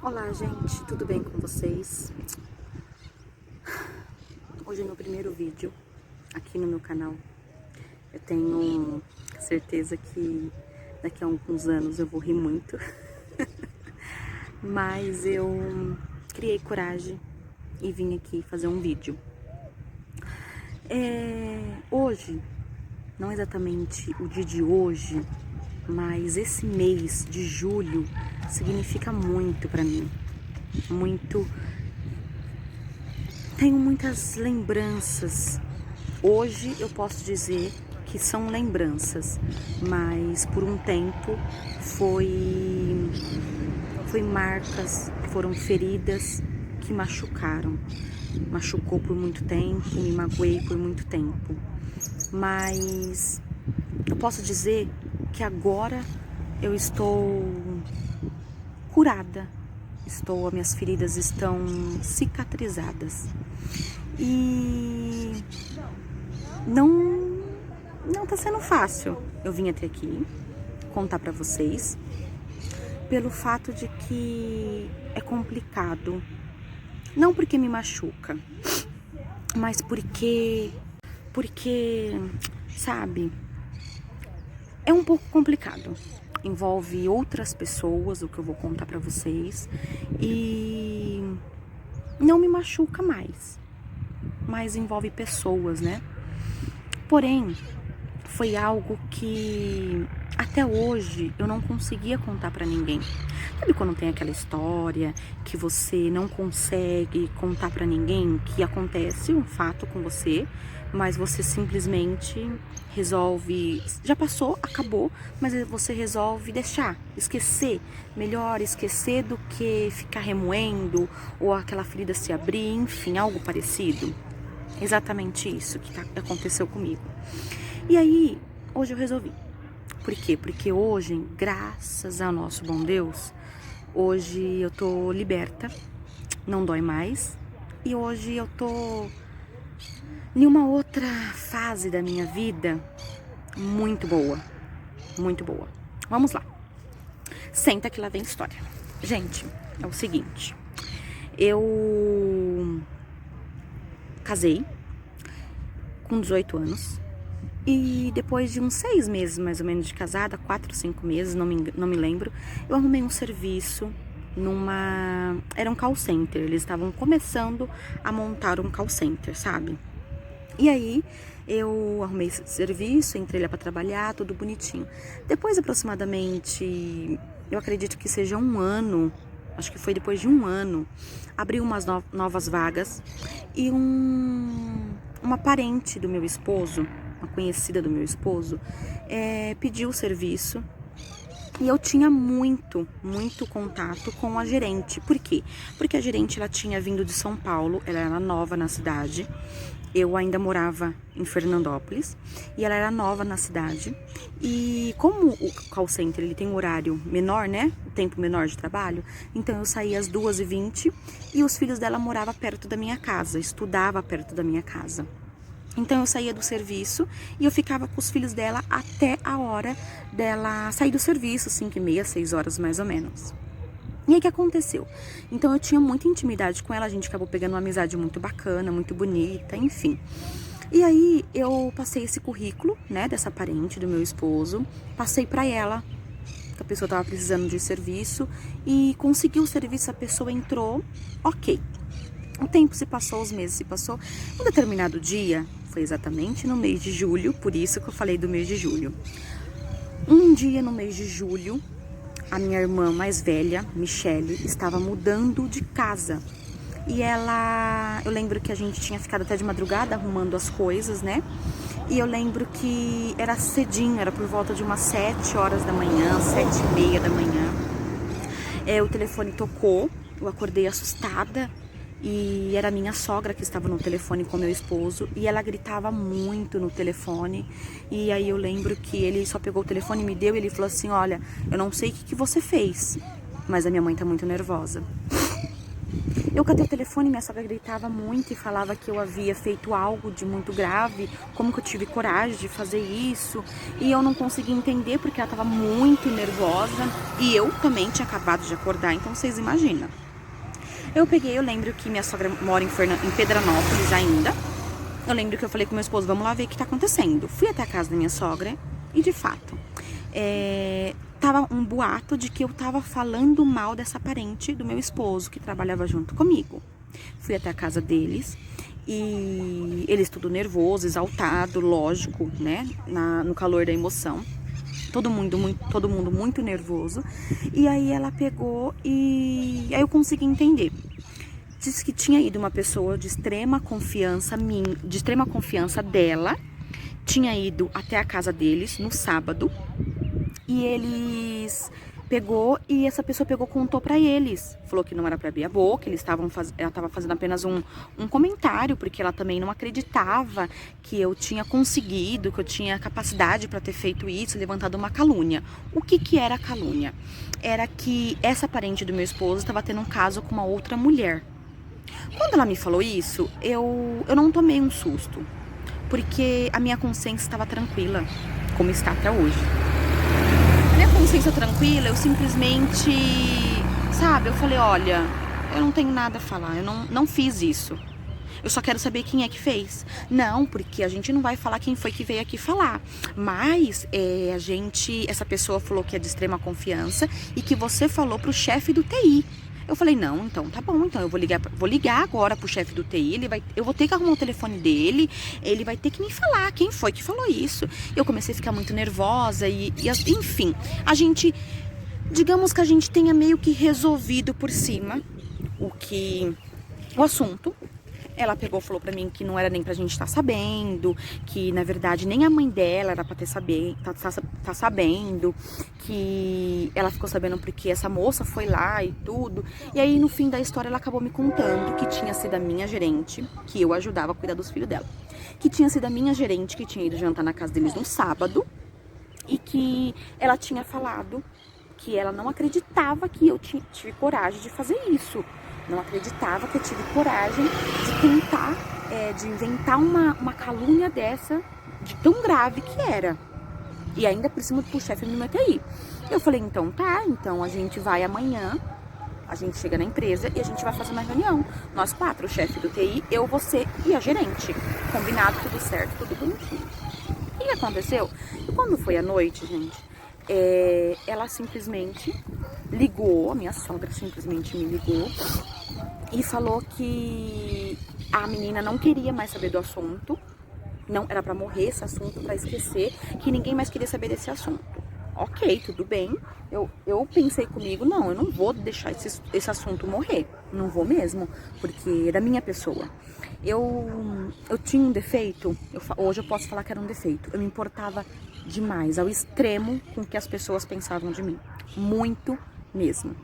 Olá, gente, tudo bem com vocês? Hoje é meu primeiro vídeo aqui no meu canal. Eu tenho certeza que daqui a alguns anos eu vou rir muito, mas eu criei coragem e vim aqui fazer um vídeo. Hoje, não exatamente o dia de hoje, mas esse mês de julho significa muito pra mim, muito. Tenho muitas lembranças. Hoje eu posso dizer que são lembranças, mas por um tempo foi marcas, foram feridas que machucaram. Machucou por muito tempo, me magoei por muito tempo. Mas eu posso dizer que agora eu estou curada. As minhas feridas estão cicatrizadas. E não tá sendo fácil. Eu vim até aqui contar pra vocês pelo fato de que é complicado. Não porque me machuca, mas porque, sabe, é um pouco complicado. Envolve outras pessoas, o que eu vou contar pra vocês, e não me machuca mais, mas envolve pessoas, né? Porém, foi algo que até hoje eu não conseguia contar pra ninguém. Sabe quando tem aquela história que você não consegue contar pra ninguém, que acontece um fato com você, mas você simplesmente resolve, já passou, acabou, mas você resolve deixar, esquecer. Melhor esquecer do que ficar remoendo ou aquela ferida se abrir, enfim, algo parecido. Exatamente isso que aconteceu comigo. E aí, hoje eu resolvi. Por quê? Porque hoje, graças ao nosso bom Deus, hoje eu tô liberta, não dói mais. E hoje eu tô em uma outra fase da minha vida muito boa, muito boa. Vamos lá. Senta que lá vem história. Gente, é o seguinte. Eu casei com 18 anos. E depois de uns 6 meses, mais ou menos, de casada, 4, 5 meses, não me lembro, eu arrumei um serviço era um call center. Eles estavam começando a montar um call center, sabe? E aí, eu arrumei esse serviço, entrei lá pra trabalhar, tudo bonitinho. Depois, aproximadamente, eu acredito que seja um ano, acho que foi depois de um ano, abriu umas novas vagas e uma parente do meu esposo, uma conhecida do meu esposo, pediu o serviço. E eu tinha muito contato com a gerente. Por quê? Porque a gerente, ela tinha vindo de São Paulo, ela era nova na cidade. Eu ainda morava em Fernandópolis e ela era nova na cidade. E como o call center, ele tem um horário menor, né? Um tempo menor de trabalho. Então eu saía às 2h20 e os filhos dela moravam perto da minha casa, estudava perto da minha casa. Então eu saía do serviço e eu ficava com os filhos dela até a hora dela sair do serviço, 5h30, 6 horas mais ou menos. E aí o que aconteceu? Então eu tinha muita intimidade com ela, a gente acabou pegando uma amizade muito bacana, muito bonita, enfim. E aí eu passei esse currículo, né, dessa parente do meu esposo, passei pra ela, que a pessoa tava precisando de serviço, e conseguiu o serviço, a pessoa entrou, ok. O tempo se passou, os meses se passou. Um determinado dia, foi exatamente no mês de julho, por isso que eu falei do mês de julho. Um dia no mês de julho, a minha irmã mais velha, Michele, estava mudando de casa. E eu lembro que a gente tinha ficado até de madrugada arrumando as coisas, né? E eu lembro que era cedinho, era por volta de umas 7 horas da manhã, 7h30 da manhã. O telefone tocou, eu acordei assustada. E era a minha sogra que estava no telefone com meu esposo. E ela gritava muito no telefone. E aí eu lembro que ele só pegou o telefone e me deu. E ele falou assim, olha, eu não sei o que você fez, mas a minha mãe tá muito nervosa. Eu catei o telefone, minha sogra gritava muito e falava que eu havia feito algo de muito grave, como que eu tive coragem de fazer isso, e eu não conseguia entender porque ela estava muito nervosa e eu também tinha acabado de acordar, então vocês imaginam. Eu lembro que minha sogra mora em Pedranópolis ainda. Eu lembro que eu falei com meu esposo, vamos lá ver o que tá acontecendo. Fui até a casa da minha sogra e, de fato, tava um boato de que eu tava falando mal dessa parente do meu esposo, que trabalhava junto comigo. Fui até a casa deles e eles tudo nervoso, exaltado, lógico, né, no calor da emoção. Todo mundo muito nervoso. E aí ela pegou e aí eu consegui entender. Disse que tinha ido uma pessoa de extrema confiança dela, tinha ido até a casa deles no sábado e eles essa pessoa contou pra eles, falou que não era pra abrir a boca, ela estava fazendo apenas um comentário, porque ela também não acreditava que eu tinha conseguido, que eu tinha capacidade para ter feito isso, levantado uma calúnia. O que era a calúnia? Era que essa parente do meu esposo estava tendo um caso com uma outra mulher. Quando ela me falou isso, eu não tomei um susto, porque a minha consciência estava tranquila, como está até hoje. A minha consciência tranquila, eu simplesmente, sabe, eu falei, olha, eu não tenho nada a falar, eu não fiz isso. Eu só quero saber quem é que fez. Não, porque a gente não vai falar quem foi que veio aqui falar. Mas essa pessoa falou que é de extrema confiança e que você falou pro chefe do TI. Eu falei, não, então tá bom, então eu vou ligar agora pro chefe do TI, eu vou ter que arrumar o telefone dele, ele vai ter que me falar quem foi que falou isso. Eu comecei a ficar muito nervosa enfim, digamos que a gente tenha meio que resolvido por cima o assunto. Ela pegou e falou pra mim que não era nem pra gente estar sabendo, que na verdade nem a mãe dela era pra tá sabendo, que ela ficou sabendo porque essa moça foi lá e tudo. E aí no fim da história ela acabou me contando que tinha sido a minha gerente, que eu ajudava a cuidar dos filhos dela, que tinha sido a minha gerente que tinha ido jantar na casa deles no sábado e que ela tinha falado que ela não acreditava que eu tive coragem de fazer isso. Não acreditava que eu tive coragem de tentar, de inventar uma calúnia dessa, de tão grave que era. E ainda por cima do chefe do meu TI. Eu falei, então tá, então a gente vai amanhã, a gente chega na empresa e a gente vai fazer uma reunião. Nós 4, o chefe do TI, eu, você e a gerente. Combinado, tudo certo, tudo bonitinho. O que aconteceu? E quando foi à noite, gente, ela simplesmente ligou, a minha sogra simplesmente me ligou e falou que a menina não queria mais saber do assunto, não era pra morrer esse assunto, pra esquecer, que ninguém mais queria saber desse assunto. Ok, tudo bem, eu pensei comigo, não, eu não vou deixar esse assunto morrer, não vou mesmo, porque era minha pessoa. Eu tinha um defeito, hoje eu posso falar que era um defeito, eu me importava demais, ao extremo com o que as pessoas pensavam de mim, muito mesmo.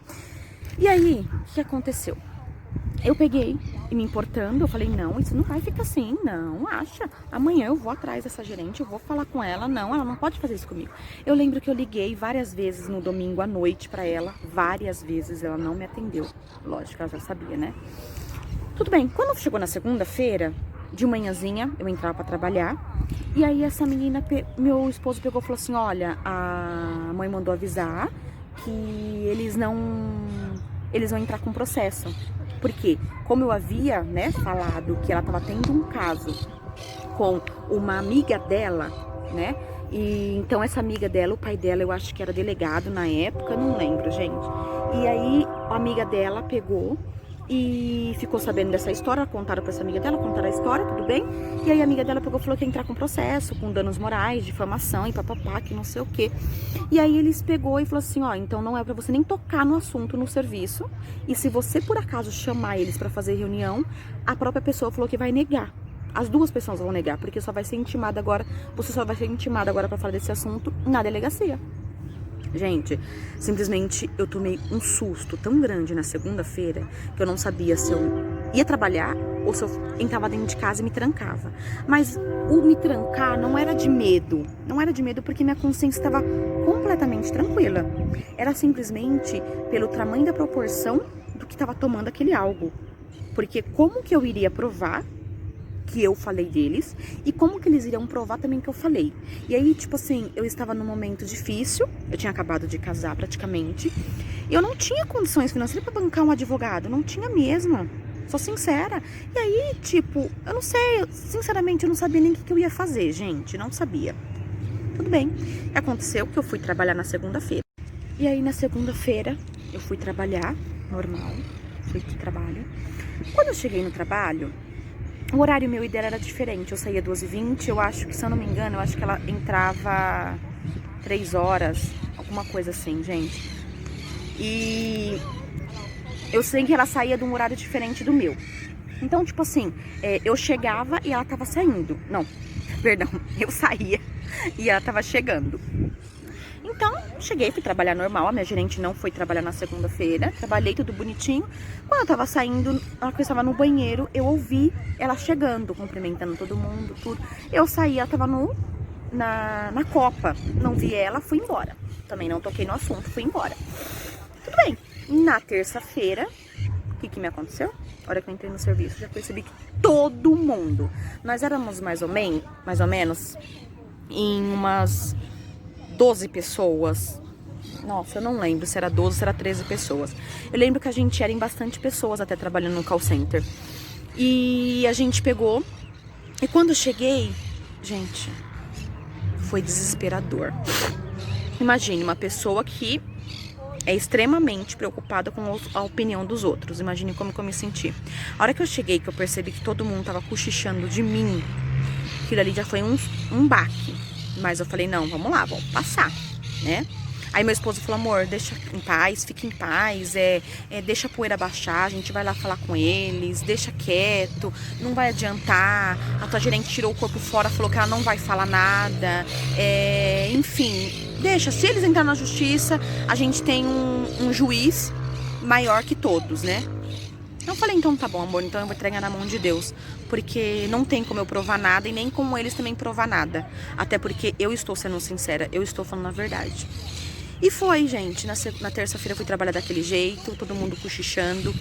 E aí, o que aconteceu? Eu peguei e me importando, eu falei, não, isso não vai ficar assim, não, acha? Amanhã eu vou atrás dessa gerente, eu vou falar com ela, não, ela não pode fazer isso comigo. Eu lembro que eu liguei várias vezes no domingo à noite pra ela, várias vezes, ela não me atendeu. Lógico, ela já sabia, né? Tudo bem, quando chegou na segunda-feira, de manhãzinha, eu entrava pra trabalhar, e aí essa menina, meu esposo pegou e falou assim, olha, a mãe mandou avisar que eles vão entrar com processo. Porque, como eu havia, né, falado que ela estava tendo um caso com uma amiga dela, né, e então essa amiga dela, o pai dela, eu acho que era delegado na época, não lembro, gente. E aí a amiga dela pegou e ficou sabendo dessa história, contaram pra essa amiga dela, contaram a história, tudo bem? E aí a amiga dela pegou e falou que ia entrar com processo, com danos morais, difamação e papapá, que não sei o quê. E aí eles pegou e falou assim, ó, então não é pra você nem tocar no assunto no serviço, e se você por acaso chamar eles pra fazer reunião, a própria pessoa falou que vai negar. As duas pessoas vão negar, porque só vai ser intimada agora, você só vai ser intimada agora pra falar desse assunto na delegacia. Gente, simplesmente eu tomei um susto tão grande na segunda-feira que eu não sabia se eu ia trabalhar ou se eu entrava dentro de casa e me trancava. Mas o me trancar não era de medo, porque minha consciência estava completamente tranquila. Era simplesmente pelo tamanho da proporção do que estava tomando aquele algo. Porque como que eu iria provar que eu falei deles e como que eles iriam provar também que eu falei? E aí, tipo assim, eu estava num momento difícil, eu tinha acabado de casar praticamente, e eu não tinha condições financeiras pra bancar um advogado, não tinha mesmo, sou sincera. E aí, tipo, eu não sei, sinceramente, eu não sabia nem o que eu ia fazer, gente, não sabia. Tudo bem, aconteceu que eu fui trabalhar na segunda-feira. E aí, na segunda-feira, eu fui trabalhar, normal, fui pro trabalho. Quando eu cheguei no trabalho, o horário meu e dela era diferente. Eu saía 2h20, eu acho que, se eu não me engano, eu acho que ela entrava 3 horas, alguma coisa assim, gente. E eu sei que ela saía de um horário diferente do meu. Então, tipo assim, eu chegava e ela tava saindo. Não, perdão, eu saía e ela tava chegando. Então, cheguei, fui trabalhar normal, a minha gerente não foi trabalhar na segunda-feira, trabalhei tudo bonitinho. Quando eu tava saindo, na hora que eu estava no banheiro, eu ouvi ela chegando, cumprimentando todo mundo, tudo. Eu saí, ela tava na copa, não vi ela, fui embora. Também não toquei no assunto, fui embora. Tudo bem, na terça-feira, o que me aconteceu? A hora que eu entrei no serviço, já percebi que todo mundo, nós éramos mais ou menos, em umas 12 pessoas. Nossa, eu não lembro se era 12 ou se era 13 pessoas. Eu lembro que a gente era em bastante pessoas até trabalhando no call center. E a gente pegou. E quando eu cheguei, gente, foi desesperador. Imagine uma pessoa que é extremamente preocupada com a opinião dos outros. Imagine como que eu me senti. A hora que eu cheguei, que eu percebi que todo mundo tava cochichando de mim, aquilo ali já foi um baque. Mas eu falei, não, vamos lá, vamos passar, né? Aí meu esposo falou, amor, deixa em paz, fica em paz, deixa a poeira baixar, a gente vai lá falar com eles, deixa quieto, não vai adiantar, a tua gerente tirou o corpo fora, falou que ela não vai falar nada, enfim, deixa, se eles entrarem na justiça, a gente tem um juiz maior que todos, né? Eu falei, então tá bom, amor, então eu vou entregar na mão de Deus, porque não tem como eu provar nada e nem como eles também provar nada, até porque eu estou sendo sincera, eu estou falando a verdade. E foi, gente, na terça-feira eu fui trabalhar daquele jeito, todo mundo cochichando,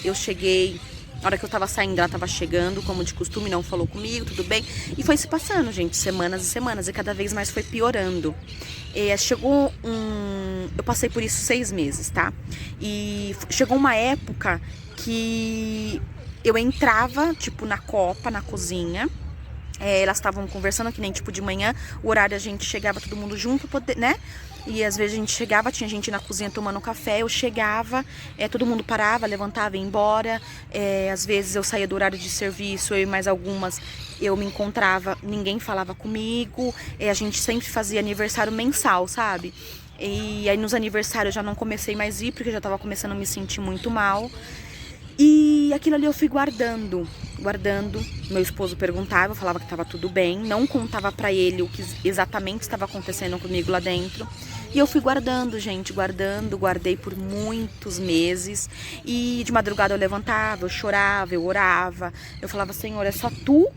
eu cheguei, na hora que eu tava saindo, ela tava chegando, como de costume, não falou comigo, tudo bem, e foi se passando, gente, semanas e semanas, e cada vez mais foi piorando. Chegou eu passei por isso 6 meses, tá? E chegou uma época que eu entrava, tipo, na copa, na cozinha, elas estavam conversando, que nem tipo de manhã, o horário a gente chegava todo mundo junto, né? E às vezes a gente chegava, tinha gente na cozinha tomando café, eu chegava, todo mundo parava, levantava e ia embora. Às vezes eu saía do horário de serviço, eu e mais algumas, eu me encontrava, ninguém falava comigo. A gente sempre fazia aniversário mensal, sabe? E aí nos aniversários eu já não comecei mais a ir, porque eu já tava começando a me sentir muito mal. E aquilo ali eu fui guardando. Meu esposo perguntava, eu falava que tava tudo bem, não contava pra ele o que exatamente estava acontecendo comigo lá dentro. E eu fui guardando, gente, guardei por muitos meses. E de madrugada eu levantava, eu chorava, eu orava. Eu falava, Senhor, é só Tu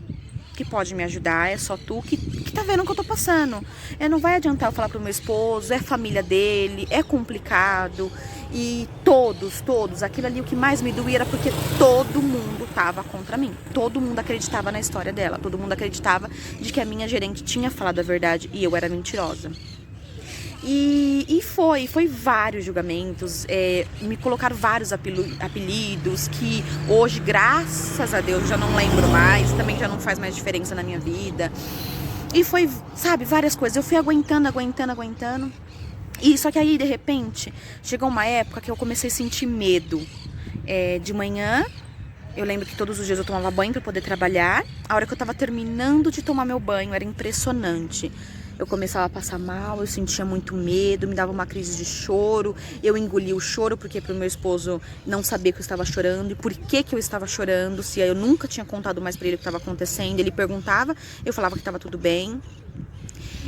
que pode me ajudar, é só Tu que tá vendo o que eu tô passando. Não vai adiantar eu falar pro meu esposo, é família dele, é complicado. E todos, aquilo ali o que mais me doía era porque todo mundo tava contra mim. Todo mundo acreditava na história dela, todo mundo acreditava de que a minha gerente tinha falado a verdade e eu era mentirosa. E foi vários julgamentos, me colocaram vários apelidos que hoje, graças a Deus, já não lembro mais, também já não faz mais diferença na minha vida. E foi, sabe, várias coisas. Eu fui aguentando. E só que aí, de repente, chegou uma época que eu comecei a sentir medo. De manhã, eu lembro que todos os dias eu tomava banho para poder trabalhar. A hora que eu tava terminando de tomar meu banho, era impressionante. Eu começava a passar mal, eu sentia muito medo, me dava uma crise de choro. Eu engolia o choro porque pro meu esposo não saber que eu estava chorando e por que eu estava chorando, se eu nunca tinha contado mais pra ele o que estava acontecendo. Ele perguntava, eu falava que estava tudo bem.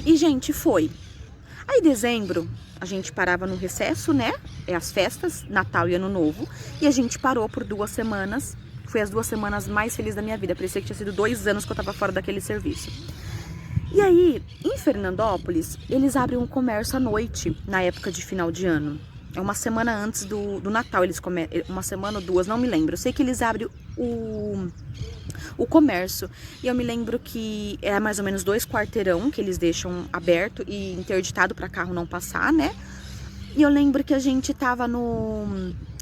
E, gente, foi. Aí, em dezembro, a gente parava no recesso, né? As festas, Natal e Ano Novo. E a gente parou por 2 semanas. Foi as 2 semanas mais felizes da minha vida. Parecia que tinha sido 2 anos que eu tava fora daquele serviço. E aí, em Fernandópolis, eles abrem um comércio à noite, na época de final de ano. É uma semana antes do Natal, uma semana ou duas, não me lembro. Eu sei que eles abrem o comércio. E eu me lembro que é mais ou menos 2 quarteirão que eles deixam aberto e interditado para carro não passar, né? E eu lembro que a gente tava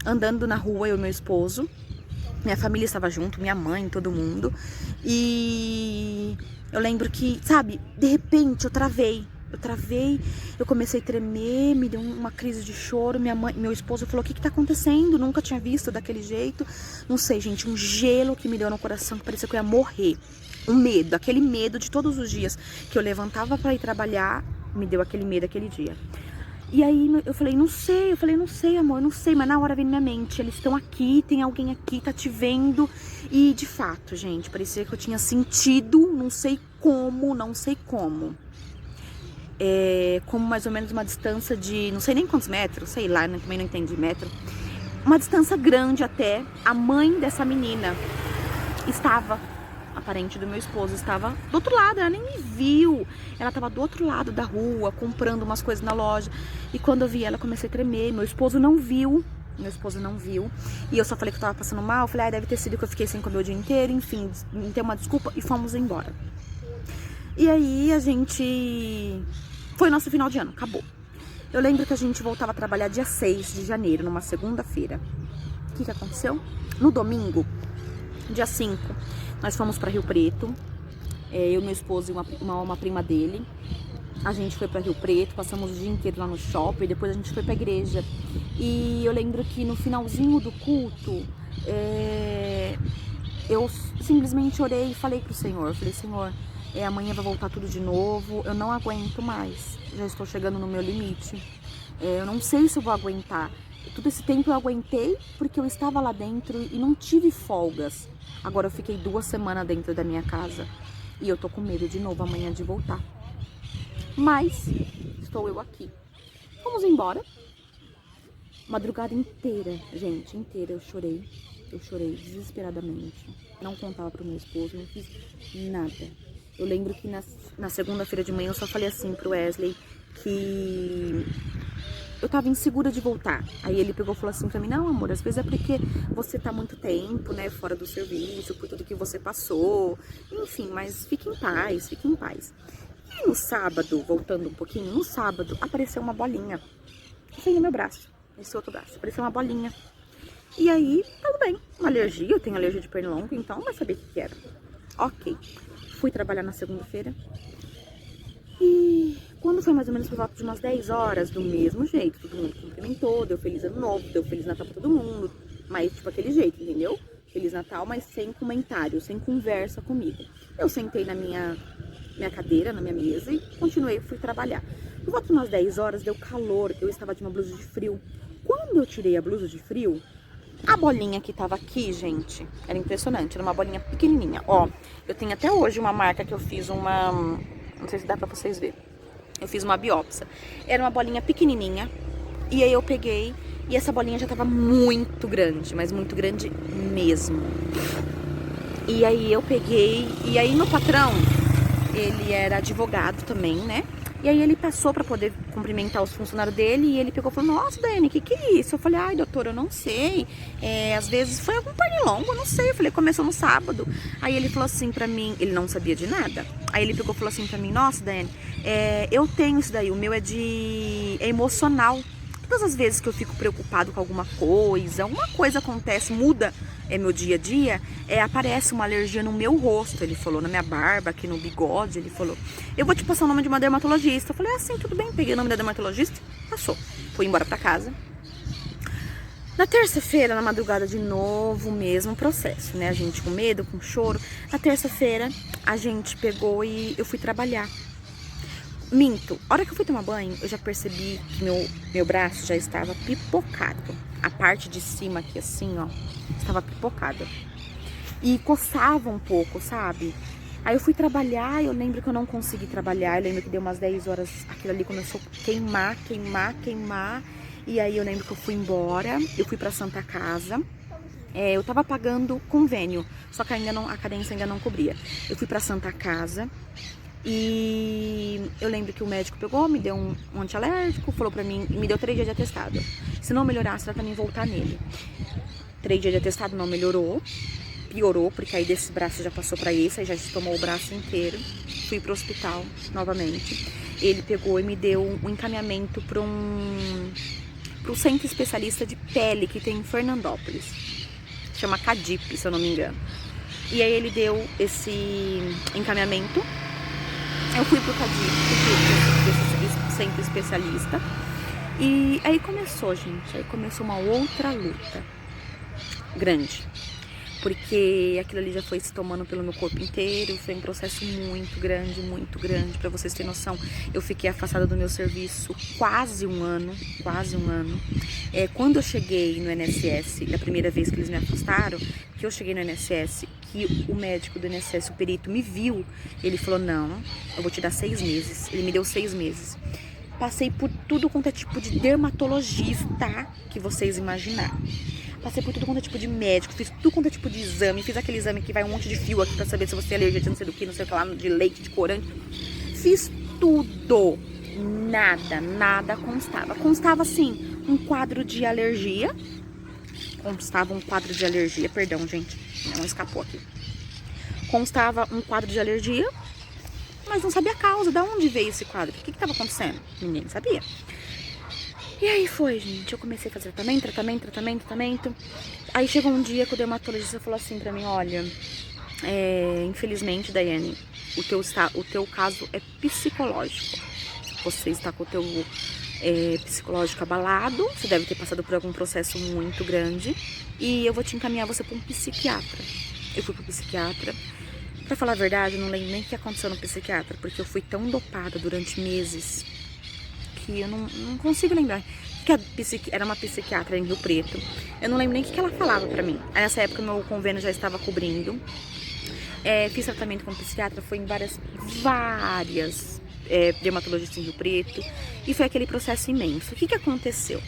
andando na rua, eu e meu esposo. Minha família estava junto, minha mãe, todo mundo. E eu lembro que, sabe, de repente eu travei, eu comecei a tremer, me deu uma crise de choro. Meu esposo falou: o que tá acontecendo? Nunca tinha visto daquele jeito. Não sei, gente, um gelo que me deu no coração, que parecia que eu ia morrer. Um medo, aquele medo de todos os dias que eu levantava para ir trabalhar, me deu aquele medo aquele dia. E aí eu falei, não sei, amor, não sei, mas na hora veio na minha mente, eles estão aqui, tem alguém aqui, tá te vendo. E de fato, gente, parecia que eu tinha sentido, não sei como, como mais ou menos uma distância de, não sei nem quantos metros, sei lá, né, também não entendi metro. Uma distância grande até, a mãe dessa menina estava, a parente do meu esposo, estava do outro lado, ela nem me viu. Ela estava do outro lado da rua, comprando umas coisas na loja. E quando eu vi ela, comecei a tremer. Meu esposo não viu. E eu só falei que eu tava passando mal. Falei, deve ter sido que eu fiquei sem comer o dia inteiro. Enfim, me deu uma desculpa e fomos embora. E aí a gente... Foi nosso final de ano, acabou. Eu lembro que a gente voltava a trabalhar dia 6 de janeiro, numa segunda-feira. O que aconteceu? No domingo, dia 5, nós fomos para Rio Preto, eu, meu esposo e uma prima dele. A gente foi para Rio Preto, passamos o dia inteiro lá no shopping, depois a gente foi para a igreja. E eu lembro que no finalzinho do culto, eu simplesmente orei e falei pro Senhor, Senhor, amanhã vai voltar tudo de novo, eu não aguento mais, já estou chegando no meu limite, eu não sei se eu vou aguentar. Todo esse tempo eu aguentei porque eu estava lá dentro e não tive folgas. Agora eu fiquei 2 semanas dentro da minha casa e eu tô com medo de novo amanhã de voltar. Mas estou eu aqui. Vamos embora. Madrugada inteira, gente, inteira eu chorei desesperadamente. Não contava pro meu esposo, não fiz nada. Eu lembro que na segunda-feira de manhã eu só falei assim pro Wesley que eu tava insegura de voltar. Aí ele pegou e falou assim pra mim, não, amor, às vezes é porque você tá muito tempo, né, fora do serviço, por tudo que você passou. Enfim, mas fique em paz, E no sábado, voltando um pouquinho, no sábado apareceu uma bolinha. Assim no meu braço, esse outro braço, apareceu uma bolinha. E aí, tudo bem, uma alergia, eu tenho alergia de pernilongo, então vai saber o que era. Ok, fui trabalhar na segunda-feira. E quando foi mais ou menos por volta de umas 10 horas, do mesmo jeito, todo mundo cumprimentou, deu Feliz Ano Novo, deu Feliz Natal pra todo mundo, mas tipo aquele jeito, entendeu? Feliz Natal, mas sem comentário, sem conversa comigo. Eu sentei na minha cadeira, na minha mesa e fui trabalhar. Por volta de umas 10 horas, deu calor, eu estava de uma blusa de frio. Quando eu tirei a blusa de frio, a bolinha que tava aqui, gente, era impressionante, era uma bolinha pequenininha. Ó, eu tenho até hoje uma marca que eu fiz não sei se dá pra vocês verem. Eu fiz uma biópsia. Era uma bolinha pequenininha. E aí eu peguei e essa bolinha já tava muito grande, mas muito grande mesmo. E aí eu peguei, e aí meu patrão, ele era advogado também, né? E aí ele passou pra poder cumprimentar os funcionários dele e ele pegou e falou, nossa, Dani, que é isso? Eu falei, ai, doutor, eu não sei. Às vezes foi algum pernilongo, eu não sei. Eu falei, começou no sábado. Aí ele falou assim pra mim, ele não sabia de nada. Aí ele pegou e falou assim pra mim, nossa, Dani, eu tenho isso daí, o meu é emocional. Todas as vezes que eu fico preocupado com alguma coisa acontece, muda meu dia a dia, aparece uma alergia no meu rosto, ele falou, na minha barba, aqui no bigode, ele falou, eu vou te passar o nome de uma dermatologista. Eu falei, assim, tudo bem, peguei o nome da dermatologista, passou, fui embora pra casa. Na terça-feira, na madrugada, de novo, o mesmo processo, né, a gente com medo, com choro. Na terça-feira, a gente pegou e eu fui trabalhar. Minto, a hora que eu fui tomar banho, eu já percebi que meu braço já estava pipocado. A parte de cima aqui, assim, ó, estava pipocada. E coçava um pouco, sabe? Aí eu fui trabalhar, eu lembro que eu não consegui trabalhar. Eu lembro que deu umas 10 horas, aquilo ali começou a queimar. E aí eu lembro que eu fui embora, eu fui pra Santa Casa. Eu tava pagando convênio, só que a cadência ainda não cobria. Eu fui pra Santa Casa. E eu lembro que o médico pegou, me deu um antialérgico, falou pra mim, me deu 3 dias de atestado. Se não melhorasse, era pra mim voltar nele. 3 dias de atestado, não melhorou. Piorou, porque aí desse braço já passou pra esse, aí já tomou o braço inteiro. Fui pro hospital novamente. Ele pegou e me deu um encaminhamento pro centro especialista de pele que tem em Fernandópolis. Chama Cadip, se eu não me engano. E aí ele deu esse encaminhamento. Eu fui pro Cadip, esse centro especialista. E aí começou, gente. Aí começou uma outra luta grande. Porque aquilo ali já foi se tomando pelo meu corpo inteiro. Foi um processo muito grande, muito grande. Pra vocês terem noção, eu fiquei afastada do meu serviço quase um ano. Quando eu cheguei no INSS, da primeira vez que eles me afastaram, que eu cheguei no INSS, que o médico do INSS, o perito, me viu, ele falou, não, eu vou te dar 6 meses. Ele me deu 6 meses. Passei por tudo quanto é tipo de dermatologista que vocês imaginarem. Passei por tudo quanto é tipo de médico, fiz tudo quanto é tipo de exame, fiz aquele exame que vai um monte de fio aqui pra saber se você é alergia de não sei do que, não sei o que lá, de leite, de corante. Fiz tudo. Nada constava. Constava, assim, um quadro de alergia. Constava um quadro de alergia, perdão, gente, não escapou aqui. Constava um quadro de alergia, mas não sabia a causa, de onde veio esse quadro, o que estava acontecendo, ninguém sabia. E aí foi, gente, eu comecei a fazer tratamento. Aí chegou um dia que o dermatologista falou assim pra mim, olha, infelizmente, Daiane, o teu caso é psicológico. Você está com o teu psicológico abalado, você deve ter passado por algum processo muito grande e eu vou te encaminhar você para um psiquiatra. Eu fui pro psiquiatra. Pra falar a verdade, eu não lembro nem o que aconteceu no psiquiatra, porque eu fui tão dopada durante meses que eu não consigo lembrar. Era uma psiquiatra em Rio Preto. Eu não lembro nem o que ela falava pra mim. Aí, nessa época, meu convênio já estava cobrindo. Fiz tratamento com psiquiatra, foi em várias dermatologistas em Rio Preto. E foi aquele processo imenso. O que aconteceu?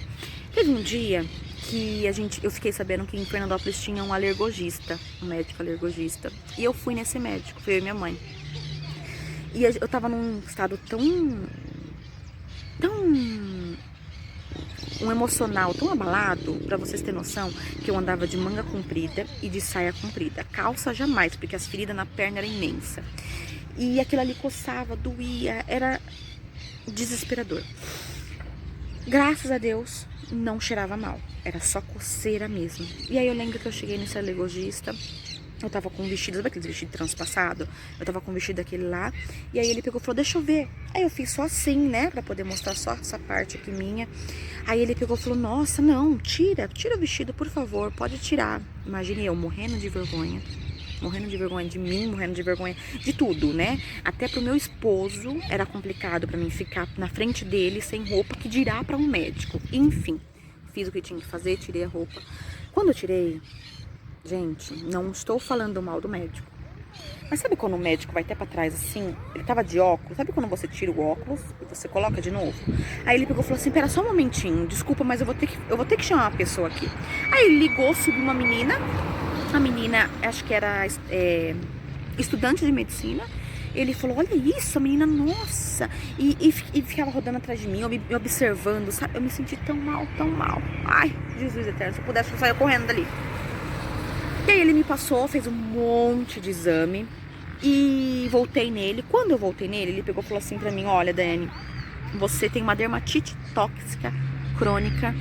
Teve um dia que eu fiquei sabendo que em Fernandópolis tinha um alergologista, um médico alergologista. E eu fui nesse médico, foi eu e minha mãe. E eu tava num estado tão um emocional tão abalado, pra vocês terem noção, que eu andava de manga comprida e de saia comprida. Calça jamais, porque as feridas na perna eram imensas. E aquilo ali coçava, doía, era desesperador. Graças a Deus, não cheirava mal. Era só coceira mesmo. E aí eu lembro que eu cheguei nesse alergologista. Eu tava com um vestido, sabe aquele vestido transpassado? Eu tava com um vestido daquele lá. E aí ele pegou e falou, deixa eu ver. Aí eu fiz só assim, né? Pra poder mostrar só essa parte aqui minha. Aí ele pegou e falou, nossa, não, tira o vestido, por favor, pode tirar. Imagine eu morrendo de vergonha de mim, morrendo de vergonha de tudo, né? Até pro meu esposo era complicado pra mim ficar na frente dele sem roupa, que dirá pra um médico. Enfim, fiz o que tinha que fazer, tirei a roupa. Quando eu tirei, gente, não estou falando mal do médico, mas sabe quando o médico vai até pra trás assim? Ele tava de óculos, sabe quando você tira o óculos e você coloca de novo? Aí ele pegou e falou assim, pera só um momentinho, desculpa, mas eu vou ter que chamar uma pessoa aqui. Aí ele ligou, subiu uma menina. A menina, acho que era estudante de medicina. Ele falou, olha isso, a menina, nossa. E ficava rodando atrás de mim, me observando, sabe? Eu me senti tão mal. Ai, Jesus eterno, se eu pudesse, eu saia correndo dali. E aí ele me passou, fez um monte de exame e voltei nele. Quando eu voltei nele, ele pegou e falou assim pra mim, olha, Daiane, você tem uma dermatite tóxica, crônica,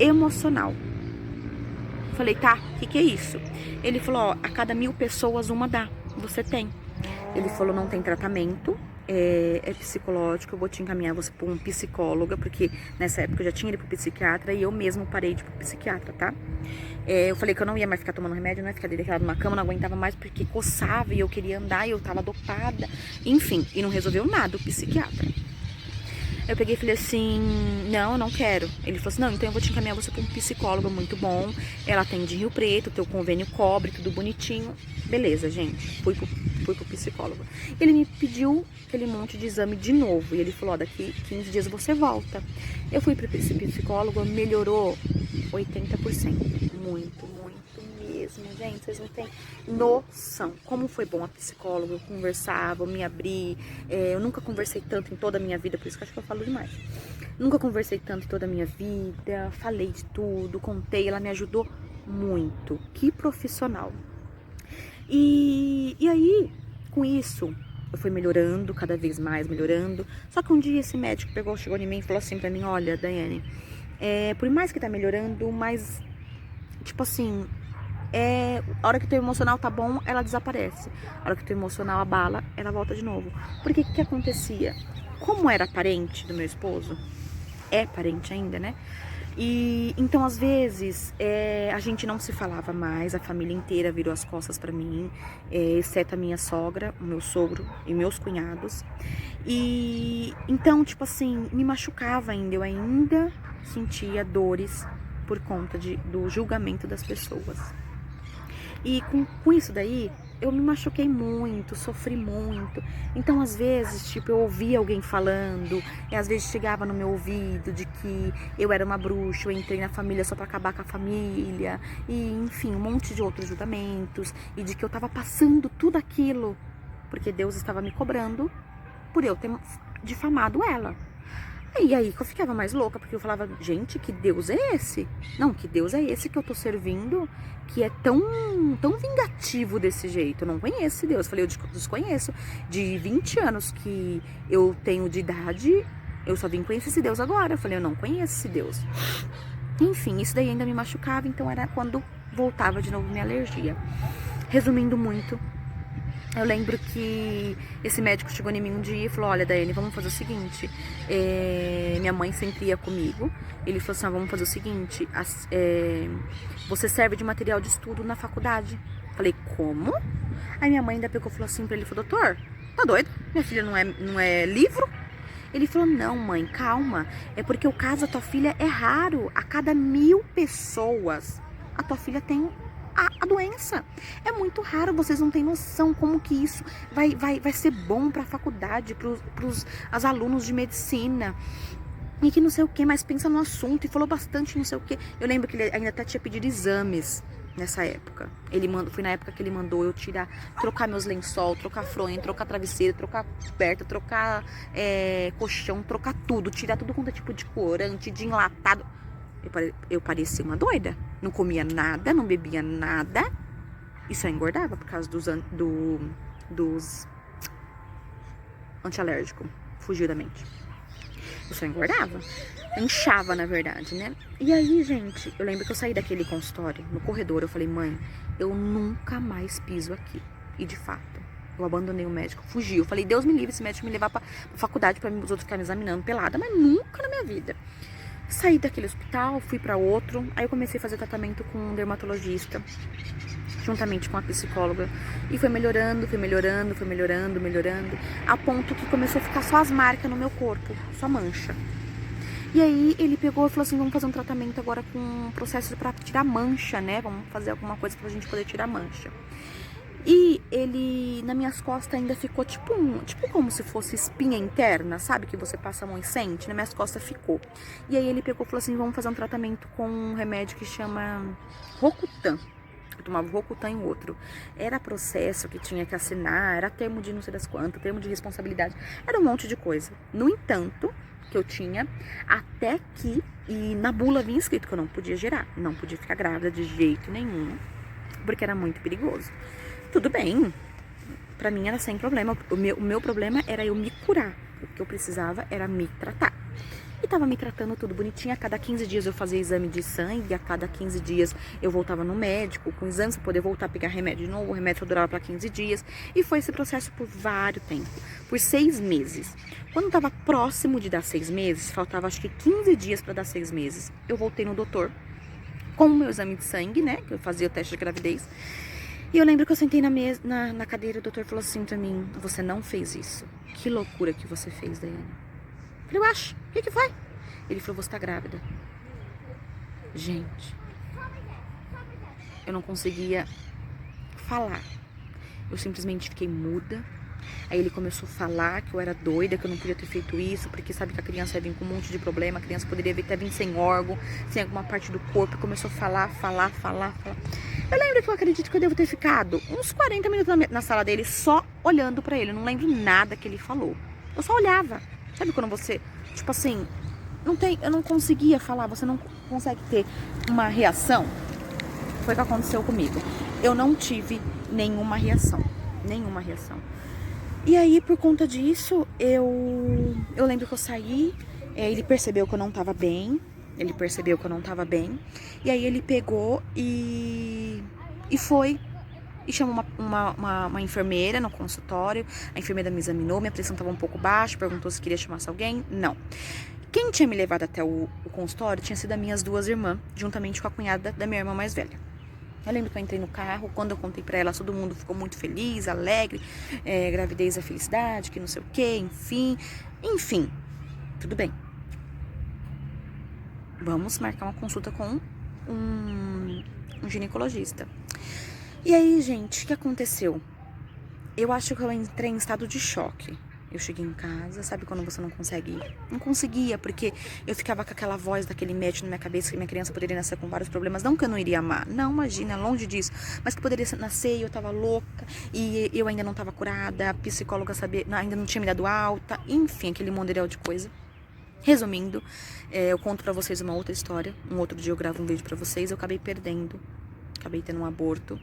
emocional. Falei, tá, o que é isso? Ele falou, ó, a cada 1000 pessoas uma dá, você tem. Ele falou, não tem tratamento, é psicológico, eu vou te encaminhar você pra um psicóloga, porque nessa época eu já tinha ido pro psiquiatra e eu mesmo parei de ir pro psiquiatra, tá? Eu falei que eu não ia mais ficar tomando remédio, não ia ficar deitada numa cama, não aguentava mais porque coçava e eu queria andar e eu tava dopada. Enfim, e não resolveu nada o psiquiatra. Eu peguei e falei assim, não, eu não quero. Ele falou assim, não, então eu vou te encaminhar você pra um psicólogo muito bom. Ela atende em Rio Preto, teu convênio cobre, tudo bonitinho. Beleza, gente, fui pro psicólogo. Ele me pediu aquele monte de exame de novo. E ele falou, ó, daqui 15 dias você volta. Eu fui pro psicólogo, melhorou 80%. Muito mesmo, gente. Vocês não têm noção. Como foi bom a psicóloga, eu conversava, eu me abri. Eu nunca conversei tanto em toda a minha vida, por isso que eu acho que eu falo demais. Nunca conversei tanto em toda a minha vida, falei de tudo, contei, ela me ajudou muito. Que profissional. E aí, com isso, eu fui melhorando, cada vez mais melhorando. Só que um dia esse médico chegou em mim e falou assim pra mim, olha, Daiane, por mais que tá melhorando, mas, tipo assim, a hora que o teu emocional tá bom, ela desaparece. A hora que o teu emocional abala, ela volta de novo. Porque o que acontecia? Como era parente do meu esposo, é parente ainda, né? E então, às vezes, a gente não se falava mais, a família inteira virou as costas pra mim, exceto a minha sogra, o meu sogro e meus cunhados. E então, tipo assim, me machucava ainda, eu ainda sentia dores por conta do julgamento das pessoas. E com isso daí, eu me machuquei muito, sofri muito. Então, às vezes, tipo, eu ouvia alguém falando, e às vezes chegava no meu ouvido de que eu era uma bruxa, eu entrei na família só pra acabar com a família, e enfim, um monte de outros julgamentos, e de que eu tava passando tudo aquilo, porque Deus estava me cobrando por eu ter difamado ela. E aí que eu ficava mais louca, porque eu falava, gente, que Deus é esse? Não, que Deus é esse que eu tô servindo, que é tão vingativo desse jeito? Eu não conheço esse Deus. Eu falei, eu desconheço. De 20 anos que eu tenho de idade, eu só vim conhecer esse Deus agora. Eu falei, eu não conheço esse Deus. Enfim, isso daí ainda me machucava, então era quando voltava de novo minha alergia. Resumindo muito, eu lembro que esse médico chegou em mim um dia e falou, olha, Daiane, vamos fazer o seguinte, minha mãe sempre ia comigo, ele falou assim, vamos fazer o seguinte, você serve de material de estudo na faculdade. Falei, como? Aí minha mãe ainda pegou e falou assim pra ele, falou, doutor, tá doido? Minha filha não é livro? Ele falou, não, mãe, calma, é porque o caso da tua filha é raro, a cada 1000 pessoas a tua filha tem a doença. É muito raro, vocês não têm noção como que isso vai ser bom para a faculdade, pros alunos de medicina. E que não sei o que, mas pensa no assunto. E falou bastante não sei o que. Eu lembro que ele ainda até tinha pedido exames nessa época. Foi na época que ele mandou eu trocar meus lençol, trocar fronha, trocar travesseiro, trocar coberta, trocar colchão, trocar tudo, tirar tudo quanto é tipo de corante, de enlatado. Eu parecia uma doida. Não comia nada, não bebia nada. E só engordava por causa dos antialérgicos. Fugiu da mente. Eu só engordava. Inchava, na verdade, né? E aí, gente, eu lembro que eu saí daquele consultório, no corredor, eu falei, mãe, eu nunca mais piso aqui. E de fato, eu abandonei o médico, fugi. Eu falei, Deus me livre, esse médico me levar pra faculdade pra os outros ficarem me examinando pelada, mas nunca na minha vida. Saí daquele hospital, fui pra outro, aí eu comecei a fazer tratamento com um dermatologista, juntamente com a psicóloga, e foi melhorando, a ponto que começou a ficar só as marcas no meu corpo, só mancha. E aí ele pegou e falou assim, vamos fazer um tratamento agora com um processo pra tirar mancha, né, vamos fazer alguma coisa pra gente poder tirar mancha. E ele, nas minhas costas, ainda ficou tipo como se fosse espinha interna, sabe? Que você passa a mão e sente. Nas minhas costas ficou. E aí ele pegou e falou assim, vamos fazer um tratamento com um remédio que chama Rocutan. Eu tomava o Rocutan e o outro. Era processo que tinha que assinar, era termo de não sei das quantas, termo de responsabilidade. Era um monte de coisa. No entanto, que eu tinha, até que, e na bula vinha escrito que eu não podia gerar. Não podia ficar grávida de jeito nenhum, porque era muito perigoso. Tudo bem, pra mim era sem problema, o meu problema era eu me curar, o que eu precisava era me tratar. E tava me tratando tudo bonitinho, a cada 15 dias eu fazia exame de sangue, a cada 15 dias eu voltava no médico, com exames pra poder voltar a pegar remédio de novo, o remédio só durava pra 15 dias, e foi esse processo por vários tempos, por 6 meses. Quando tava próximo de dar 6 meses, faltava acho que 15 dias pra dar 6 meses, eu voltei no doutor, com o meu exame de sangue, né, que eu fazia o teste de gravidez. E eu lembro que eu sentei na cadeira, o doutor falou assim pra mim, você não fez isso. Que loucura que você fez, Daiane. Eu falei, eu acho, o que foi? Ele falou, você tá grávida. Gente, eu não conseguia falar. Eu simplesmente fiquei muda. Aí ele começou a falar que eu era doida, que eu não podia ter feito isso, porque sabe que a criança ia vir com um monte de problema, a criança poderia até vir sem órgão, sem alguma parte do corpo. Começou a falar. Eu lembro que eu acredito que eu devo ter ficado uns 40 minutos na sala dele só olhando pra ele. Eu não lembro nada que ele falou. Eu só olhava. Sabe quando você, tipo assim, eu não conseguia falar, você não consegue ter uma reação? Foi o que aconteceu comigo. Eu não tive nenhuma reação. Nenhuma reação. E aí, por conta disso, eu lembro que eu saí, ele percebeu que eu não tava bem. Ele percebeu que eu não tava bem. E aí ele pegou e foi e chamou uma enfermeira no consultório. A enfermeira me examinou, minha pressão tava um pouco baixa, perguntou se queria chamar alguém. Não. Quem tinha me levado até o consultório tinha sido as minhas duas irmãs, juntamente com a cunhada da minha irmã mais velha. Eu lembro que eu entrei no carro, quando eu contei pra ela, todo mundo ficou muito feliz, alegre, gravidez é felicidade, que não sei o que, enfim, tudo bem. Vamos marcar uma consulta com um ginecologista. E aí, gente, o que aconteceu? Eu acho que eu entrei em estado de choque. Eu cheguei em casa, sabe quando você não consegue ir? Não conseguia, porque eu ficava com aquela voz daquele médico na minha cabeça que minha criança poderia nascer com vários problemas. Não que eu não iria amar, não, imagina, longe disso. Mas que poderia nascer e eu tava louca, e eu ainda não tava curada, a psicóloga ainda não tinha me dado alta, enfim, aquele mondeirão de coisa. Resumindo, eu conto pra vocês uma outra história. Um outro dia eu gravo um vídeo pra vocês. Eu acabei perdendo, acabei tendo um aborto.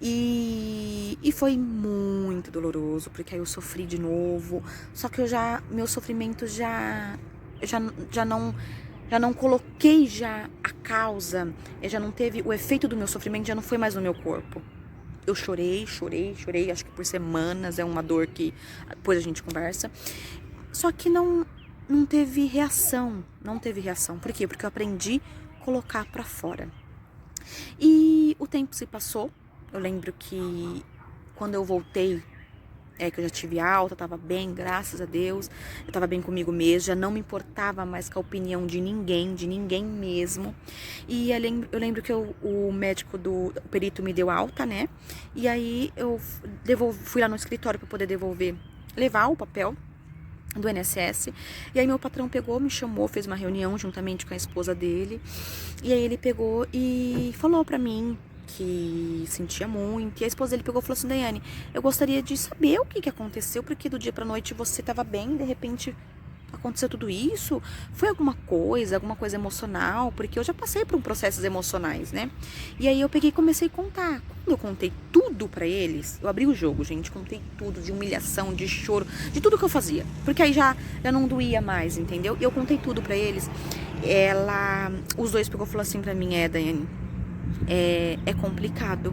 E foi muito doloroso, porque aí eu sofri de novo. Só que meu sofrimento já não coloquei já a causa, já não teve o efeito do meu sofrimento, já não foi mais no meu corpo. Eu chorei, acho que por semanas, é uma dor que depois a gente conversa. Só que não teve reação, Por quê? Porque eu aprendi a colocar pra fora. E o tempo se passou. Eu lembro que quando eu voltei, que eu já tive alta, tava bem, graças a Deus. Eu tava bem comigo mesmo, já não me importava mais com a opinião de ninguém mesmo. E eu lembro que o médico o perito me deu alta, né? E aí eu fui lá no escritório pra poder levar o papel do INSS, e aí meu patrão pegou, me chamou, fez uma reunião juntamente com a esposa dele, e aí ele pegou e falou pra mim que sentia muito, e a esposa dele pegou e falou assim: Daiane, eu gostaria de saber o que aconteceu, porque do dia pra noite você tava bem, de repente aconteceu tudo isso, foi alguma coisa emocional, porque eu já passei por processos emocionais, né? E aí eu peguei e comecei a contar. Quando eu contei tudo pra eles, eu abri o jogo, gente, contei tudo, de humilhação, de choro, de tudo que eu fazia, porque aí já não doía mais, entendeu? E eu contei tudo pra eles. Os dois pegou e falou assim pra mim: Daiane, é complicado,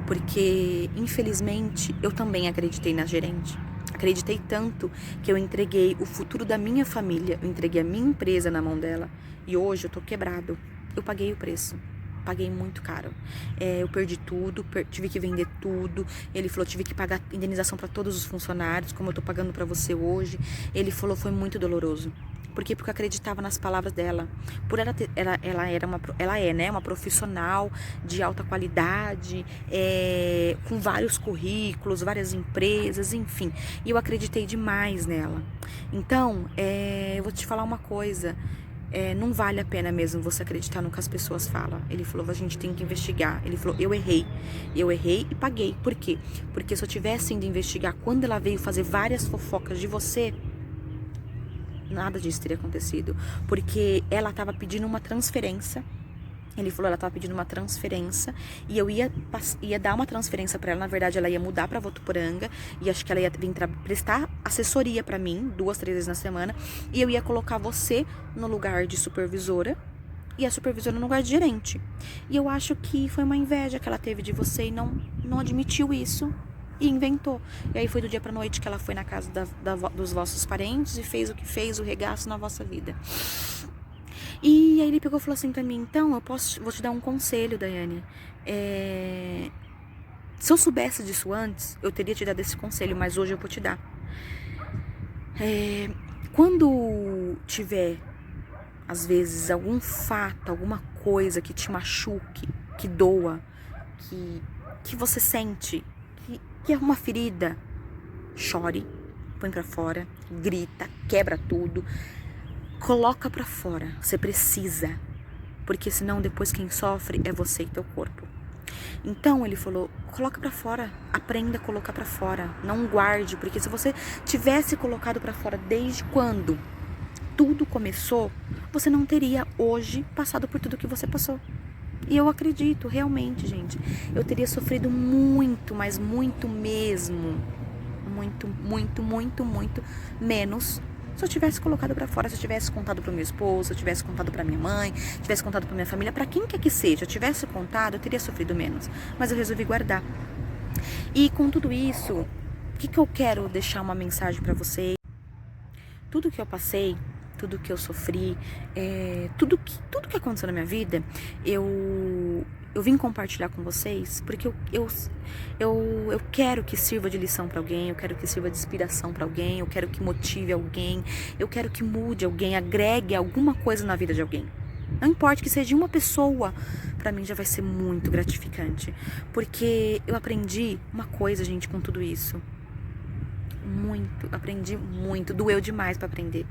porque infelizmente eu também acreditei na gerente. Acreditei tanto que eu entreguei o futuro da minha família, eu entreguei a minha empresa na mão dela, e hoje eu tô quebrado. Eu paguei o preço, paguei muito caro. Eu perdi tudo, tive que vender tudo. Ele falou, tive que pagar indenização para todos os funcionários, como eu tô pagando para você hoje. Ele falou, foi muito doloroso. Por quê? Porque eu acreditava nas palavras dela. Por ela é, né, uma profissional de alta qualidade, com vários currículos, várias empresas, enfim. E eu acreditei demais nela. Então, eu vou te falar uma coisa. Não vale a pena mesmo você acreditar no que as pessoas falam. Ele falou, a gente tem que investigar. Ele falou, eu errei e paguei. Por quê? Porque se eu tivesse ido investigar quando ela veio fazer várias fofocas de você, nada disso teria acontecido, porque ela estava pedindo uma transferência. Ele falou, ela estava pedindo uma transferência e eu ia dar uma transferência para ela. Na verdade, ela ia mudar para Votuporanga e acho que ela ia vir prestar assessoria para mim 2, 3 vezes na semana, e eu ia colocar você no lugar de supervisora e a supervisora no lugar de gerente. E eu acho que foi uma inveja que ela teve de você e não admitiu isso. E inventou. E aí foi do dia pra noite que ela foi na casa dos vossos parentes e fez o que fez, o regaço na vossa vida. E aí ele pegou e falou assim pra mim, então vou te dar um conselho, Daiane. Se eu soubesse disso antes, eu teria te dado esse conselho, mas hoje eu vou te dar. Quando tiver, às vezes, algum fato, alguma coisa que te machuque, que doa, que você sente, que é uma ferida, chore, põe pra fora, grita, quebra tudo, coloca pra fora, você precisa, porque senão depois quem sofre é você e teu corpo. Então ele falou, coloca pra fora, aprenda a colocar pra fora, não guarde, porque se você tivesse colocado pra fora desde quando tudo começou, você não teria hoje passado por tudo que você passou. E eu acredito, realmente, gente, eu teria sofrido muito, mas muito mesmo, muito menos se eu tivesse colocado pra fora, se eu tivesse contado pro meu esposo, se eu tivesse contado pra minha mãe, tivesse contado pra minha família, pra quem quer que seja, eu tivesse contado, eu teria sofrido menos. Mas eu resolvi guardar. E com tudo isso, o que eu quero deixar uma mensagem pra vocês? Tudo que eu passei, tudo que eu sofri, tudo que aconteceu na minha vida, eu vim compartilhar com vocês porque eu quero que sirva de lição para alguém, eu quero que sirva de inspiração para alguém, eu quero que motive alguém, eu quero que mude alguém, agregue alguma coisa na vida de alguém. Não importa que seja uma pessoa, pra mim já vai ser muito gratificante. Porque eu aprendi uma coisa, gente, com tudo isso. Aprendi muito, doeu demais pra aprender.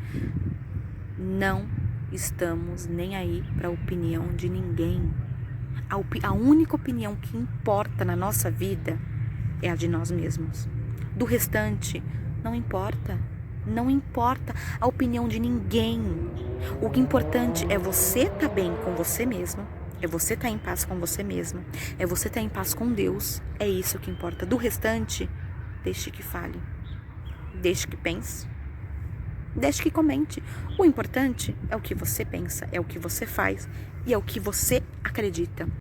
Não estamos nem aí pra opinião de ninguém. A única opinião que importa na nossa vida é a de nós mesmos. Do restante, não importa. Não importa a opinião de ninguém. O que é importante é você estar bem com você mesmo. É você estar em paz com você mesmo. É você estar em paz com Deus. É isso que importa. Do restante, deixe que fale. Deixe que pense. Deixe que comente. O importante é o que você pensa, é o que você faz e é o que você acredita.